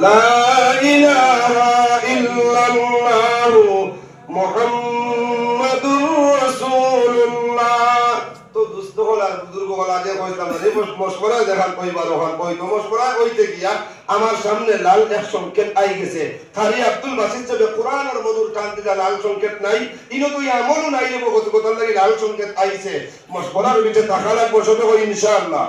লা ইলাহা ইল্লাল্লাহু মুহাম্মাদুর রাসূলুল্লাহ। তো দুস্থ হলা বুজুর্গ হলা যে কইতাম না মশওয়ারা দেখান কইবার ওখান কই তো মশওয়ারা কইতে গিয়া আমার সামনে লাল এক সংকেত আই গেছে। খালি আব্দুল বাসিত সাহেব কোরআনের মধুর টানতে যা লাল সংকেত নাই ইনো তো আমলও নাই রে বগত কথা লাগি লাল সংকেত আইছে। মশওয়ারার ভিতরে টাকা লাগবে সবে কই ইনশাআল্লাহ।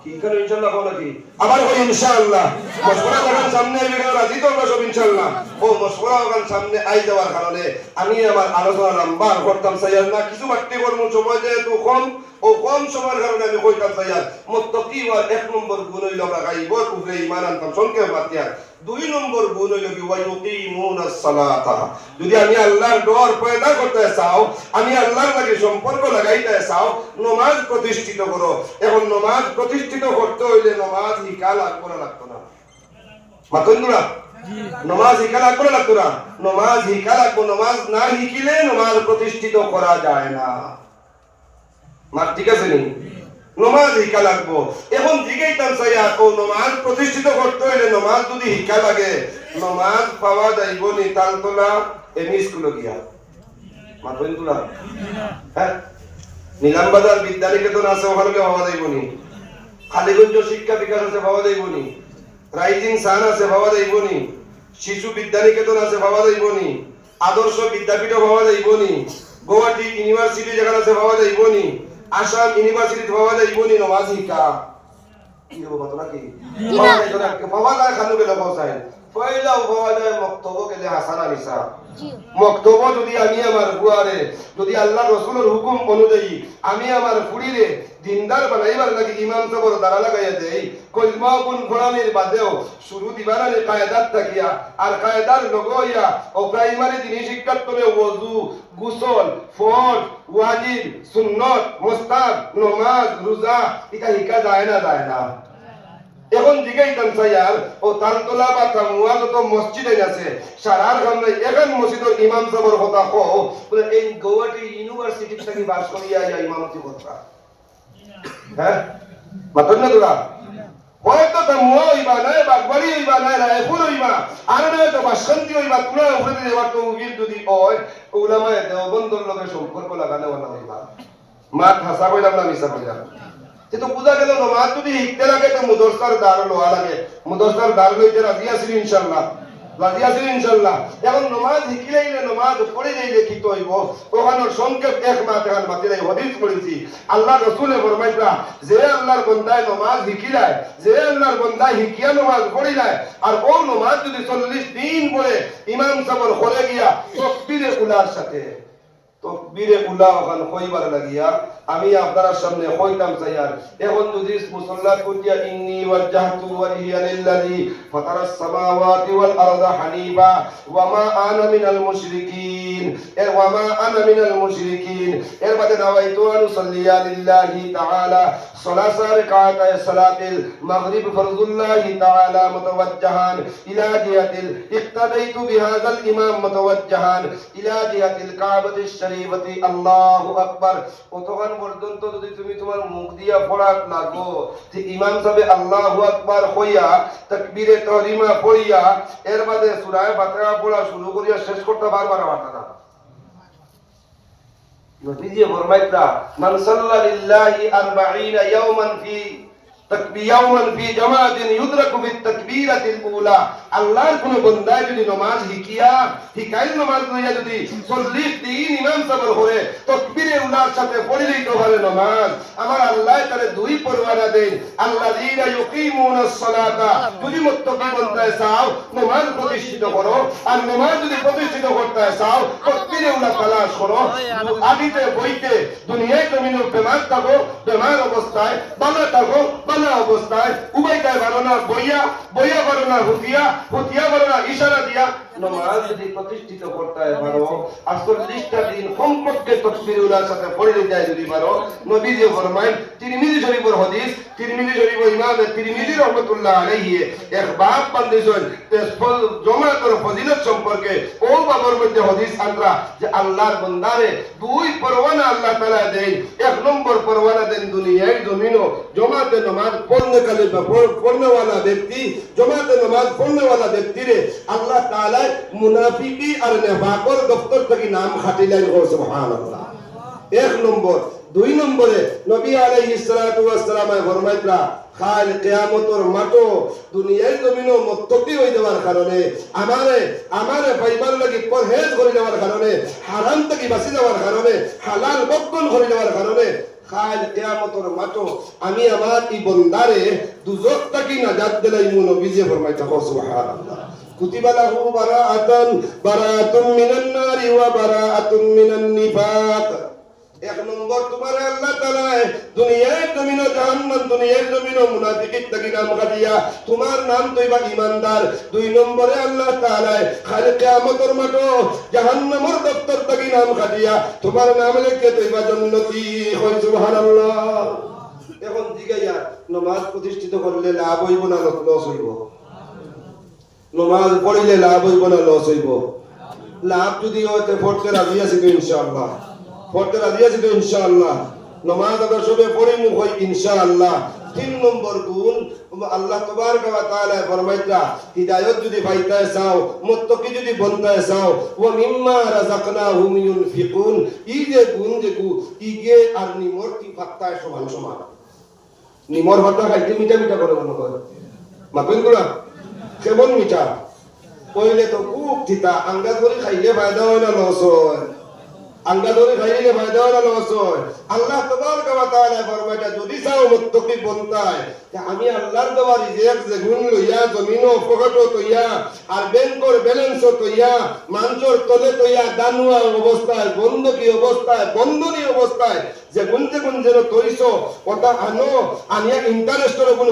কি করে ইনশাআল্লাহ কোন কি আবার কই ইনশাআল্লাহ। মশওয়ারা যখন সামনে আইবে রাজি তো আমরা সব ইনশাআল্লাহ। ও মশওয়ারা যখন সামনে আই যাওয়ার কারণে আমি আমার আলোচনা লম্বা করতাম চাইয়ার না কিছু বাড়তে করব সময় যেহেতু কম ও কম সময়ের কারণে আমি কইতাম চাইয়ার মুত্তাকি ওয়ার এক নম্বর গুণ হইল আমরা গাইবর উপরে ঈমান আনতাম সংক্ষেপে বাতিয়া। দুই নম্বর গুণ হইল কি ওয়া ইউকিমুনাস সালাতা। যদি আমি আল্লাহর ডর পয়দা করতে চাও আমি আল্লাহর লাগি সম্পর্ক লাগাইতে চাও নামাজ প্রতিষ্ঠিত করো। এখন নামাজ প্রতিষ্ঠিত করতে হইলে নামাজ শিখা লাগবে না লাগতো না মাতন্দুরা নামাজ শিখা লাগবে না লাগতো না নামাজ শিখা লাগবে। নামাজ না শিখিলে নামাজ প্রতিষ্ঠিত করা যায় না। মার ঠিক আছে নি নামাজ শিখা লাগবো। এখন জিগাইতাম চাইয়া ও নামাজ প্রতিষ্ঠিত করতে হইলে নামাজ যদি শিখা লাগে নামাজ পাওয়া যাইব নি তালতলা এমই স্কুলে গিয়া মাতন্দুরা হ্যাঁ নিলাম বাজার বিদ্যানিকেতন আছে ওখানে পাওয়া যাইব নি। খালিগঞ্জ শিক্ষা বিকাশ আছে পাওয়া যাইব নি। রাইজিং সান আছে পাওয়া যাইব নি। শিশু বিদ্যানিকেতন আছে পাওয়া যাইব নি। আদর্শ বিদ্যাপীঠ পাওয়া যাইব নি। গুয়াহাটি ইউনিভার্সিটি যেখানে আছে পাওয়া যাইব নি। আসাম ইউনিভার্সিটি পাওয়া যাইব নি। নামাজ শিক্ষা কি দেবো কত নাকি পাওয়া যায় খানু গেলে পৌঁছায় পয়লাও পাওয়া যায় মক্তব্য গেলে হাসানা নিসা। মক্তব্য যদি আমি আমার বুয়ারে যদি আল্লাহ রসুলের হুকুম অনুযায়ী আমি আমার ফুড়িরে দিনদার বানাইবার লাগি ইমাম সাহেবের দ্বারা লাগাইয়া দেই কলমা কোন কোরআনের বাদেও শুরু দিবারে কায়দাত থাকিয়া আর কায়দার লগইয়া ও প্রাইমারি দিনী শিক্ষার তলে ওযু গোসল ফরজ ওয়াজিব সুন্নাত মুস্তাহাব নামাজ রোজা এটা শিখা যায় না। এখন জিগাইতাম চাইয়ার ও তালতলা বা তামুয়া যত মসজিদ আছে সারার সামনে এখন মসজিদের ইমাম সাহেবের কথা কও বলে এই গুয়াহাটি ইউনিভার্সিটি থেকে বাস করিয়া ইয়া ইমামতি করতা হ্যাঁ মাতন না তোরা হয়তো তামুয়া হইবা নাই বাগবাড়ি হইবা নাই রায়পুর হইবা আর নয় তো বাসন্তী হইবা তোরা উপরে দেওয়ার তো উকিল যদি হয় উলামায়ে দেওবন্দর লগে সম্পর্ক লাগানো না হইবা। মা হাসা কইলাম না মিছা কইলাম তো বুঝা গেল নামাজ যদি শিখতে লাগে তো মুদরসার দ্বার লোয়া লাগে। মুদরসার দ্বার লইতে রাজি আছি ইনশাআল্লাহ রাজি আছি ইনশাআল্লাহ। এখন নামাজ শিখিলেইলে নামাজ পড়ে যাইলে কি হইব ওখানের সংক্ষেপ এক মাস এখন মাতিলাই হাদিস পড়েছি আল্লাহ রাসূলে ফরমাইতা যে আল্লাহর বান্দায় নামাজ শিখিলায় যে আল্লাহর বান্দায় শিখিয়া নামাজ পড়িলায় আর ও নামাজ যদি 40 দিন পড়ে ইমাম সাহেবের ঘরে গিয়া তাকবীরে উলার সাথে তকবীরে উলা ওখান কইবার লাগিয়া আমি আপনার সামনে কইতাম চাইয়ার এখন যদি মুসাল্লা কুতিয়া ইন্নী ওয়াজহাতু ওয়াজহিয়া লিল্লাযী ফাতারাস সামাওয়াতি ওয়াল আরদা হানিফা ওয়া মা আনা মিনাল মুশরিকিন ওয়া মা আনা মিনাল মুশরিকিন এর বাদে নাওয়াইতু আন উসাল্লিয়া লিল্লাহি তাআলা সালাসা রাকাতায় সালাতিল মাগরিব ফরজুল্লাহি তাআলা মুতাওয়াজ্জাহান ইলা জিহাতিল ইক্তাদাইতু বিহাযাল ইমাম মুতাওয়াজ্জাহান ইলা জিহাতিল কাবাতিশ শরীফতি আল্লাহু আকবার। তখন পর্যন্ত যদি তুমি তোমার মুখ দিয়া পড়াত লাগো যে ইমাম সাহেব আল্লাহু আকবার কইয়া তাকবীরে তাহরিমা পড়িয়া এর বাদে সূরা ফাতিহা পড়া শুরু করিয়া শেষ করতে বারবার পারতা না। নবীজি ফরমাইতা মান সাল্লা লিল্লাহি 40 ইয়াওমান ফি ইয়াওমান ফি জামাতিন ইউদরাকু বিত তাকবীরাতিল উলা। আল্লাহর কোন বান্দা যদি নামাজ শিখাইল নামাজ লইয়া যদি 40 দিন ইমাম সাহেবের ঘরে তাকবীরে উলার সাথে পড়িলেই তো ভালো নামাজ আমার আল্লাহ তারে দুই পরওয়ানা দেন আল্লাযীনা ইউকিমুনাস সালাতা। যদি মুত্তাকি বান্দা চাও নামাজ প্রতিষ্ঠিত করো আর নামাজ যদি প্রতিষ্ঠিত করতে চাও তাকবীরে উলা তালাশ করো। আদিতে বইতে দুনিয়ায় জমিনে বেমার থাকো বেমার অবস্থায় বালা থাকো বালা অবস্থায় উভয়টাই বারো না বইয়া বইয়া বারো না হুতিয়া হুতিয়া বারো না ইশারা দিয়া নমাজ যদি প্রতিষ্ঠিত করতে পারো 48টা দিন কমপক্ষে তাকবীরুল্লাহর সাথে পড়ে যায় যদি পারো নবী যে ফরমায় তিরমিজি শরীফের হাদিস তিরমিজি শরীফ ইমাম তিরমিজি রাহমাতুল্লাহ আলাইহি এক বাব বান্দিছেন জামাতের ফজিলত সম্পর্কে ও বাবার মধ্যে হাদিস আনরা যে আল্লাহর বান্দারে দুই পরওয়ানা আল্লাহ তাআলা দেন এক নম্বর পরওয়ানা দেন দুনিয়ার জমিনও জামাতে নামাজ পড়নেওয়ালা ব্যক্তি জামাতে নামাজ পড়নেওয়ালা ব্যক্তিরে আল্লাহ তাআলা মুনাফিকি আর নেফাকর দফতর থেকে নাম খাটিলেন সুবহানাল্লাহ এক নম্বর দুই নম্বরে নবী আলাইহিস সালাতু ওয়াস সালাম ফরমাইতরা কাল কিয়ামতের মাঠে দুনিয়ার জমিনও মুত্তাকি হই যাওয়ার কারণে আমারে পাইবার লাগি পরহেজ করে যাওয়ার কারণে হারাম থেকে বাঁচি যাওয়ার কারণে হালাল বক্ষণ করে যাওয়ার কারণে কাল কিয়ামতের মাঠে আমি আমার এই বান্দারে দুজক থেকে নাজাত দিলাইমু নবীজি ফরমাইতা সুবহানাল্লাহ কুতিবা লাহু বারাআতুম মিনান নারি ওয়া বারাআতুম মিনান নিফাক এক নম্বর তোমার আল্লাহ তাআলা দুনিয়ার জমিন ও জাহান্নাম দুনিয়ার জমিন ও মুনাফিকিত থেকে নাম কাটিয়া তোমার নাম তৈবা ঈমানদার দুই নম্বরে আল্লাহ তাআলা কাল কিয়ামতের মাঠে জাহান্নামের দপ্তর থেকে নাম কাটিয়া তোমার নাম লিখে তৈবা জান্নাতি হয় সুবহানাল্লাহ এখন জিগাইয়া নামাজ প্রতিষ্ঠিত করলে লাভ হইব না লস হইব নামাজ পড়িলে লাভ হইব না লস হইব লাভ যদি হয় তে পড়তে রাজি আছি তো ইনশাআল্লাহ পড়তে রাজি আছি তো ইনশাআল্লাহ নামাজ আবার সবে পড়িমু হয় ইনশাআল্লাহ তিন নম্বর গুণ আল্লাহ তাবারক ওয়া তাআলা ফরমাইতা হিদায়াত যদি পাইতে চাও মুত্তাকি যদি বনতে চাও ওয়া মিম্মা রাযাকনাহুম ইউনফিকুন ই যে গুণ যে ইগে আর নিমর কি পাত্তায় সমান সমান নিমর পাত্তা খাইতে মিঠা মিঠা করে মনে করে মাপেন গুলা কেমন মিঠা কইলে তো খুব তিতা আঙ্গা করে খাইলে ফায়দা হয় না লস হয় আঙ্গা ধরে খাইলে ফায়দা হয় না লস হয় আল্লাহ তাবারক ওয়া তাআলা ফরমাইতা যদি চাও মুত্তাকি বনতায় আমি আল্লাহর দেওয়া রিজিক যে গুণ লইয়া জমিনও পকেটও তৈয়া আর ব্যাংকর ব্যালেন্সও তৈয়া মাঞ্চর তলে তৈয়া দানুয়া অবস্থায় বন্ধকি অবস্থায় বন্ধনী অবস্থায় যে গুণ যেন তৈছো ওটা আনো আনিয়া ইন্টারেস্টের গুণ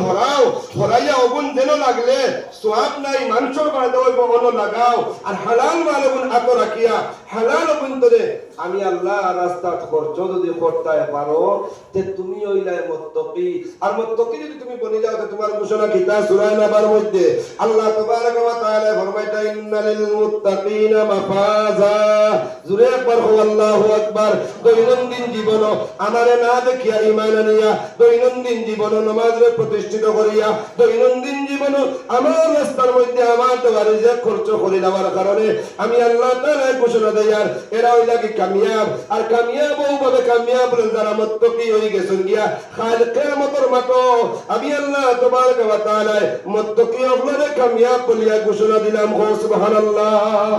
হরাইয়া অগুণ যেন লাগলে সোয়াব নাই মাঞ্চর ফায়দা হইব অন্য লাগাও আর হালাল মাল গুণ আত রাখিয়া হালাল গুণ তোরে আমি আল্লাহ রাস্তা খরচ যদি করতে পারো তে তুমি হইলাই মুত্তাকি আর মুত্তাকি যদি তুমি বনি যাও তে তোমার ঘোষণা কিতাব সূরা নাবার মধ্যে আল্লাহ তাবারক ওয়া তাআলা ফরমাইতা ইন্নালিল মুত্তাকিনা মাফাজা জুরে একবার হো আল্লাহু আকবার দৈনন্দিন জীবন আমারে না দেখিয়া ঈমান আনিয়া দৈনন্দিন জীবন নামাজে প্রতিষ্ঠিত করিয়া দৈনন্দিন জীবন আমার রাস্তার মধ্যে আমার দেওয়ার যে খরচ করে দেওয়ার কারণে আমি আল্লাহ তাআলা ঘোষণা দেই আর এরা হইলা কি কামিয়াব আর কামিয়াব হবে কামিয়াব যারা মুত্তাকি হই গেছেন গিয়া কাল কিয়ামতের মাঠে আমি আল্লাহ তাবারক ওয়া তাআলা মুত্তাকি হলে কামিয়াব বলিয়া ঘোষণা দিলাম সুবহানাল্লাহ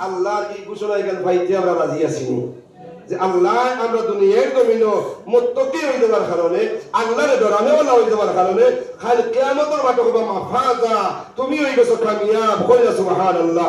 আল্লাহর এই ঘোষণা এখানে পাইতে আমরা রাজি আছি যে আল্লাহ আমরা দুনিয়ার জমিনে মুত্তাকি হই যাওয়ার কারণে আল্লাহর ডরানেওয়ালা হই যাওয়ার কারণে কাল কিয়ামতের মাঠে হবে মাফাজা তুমি হই গেছো কামিয়াব কইলা সুবহানাল্লাহ।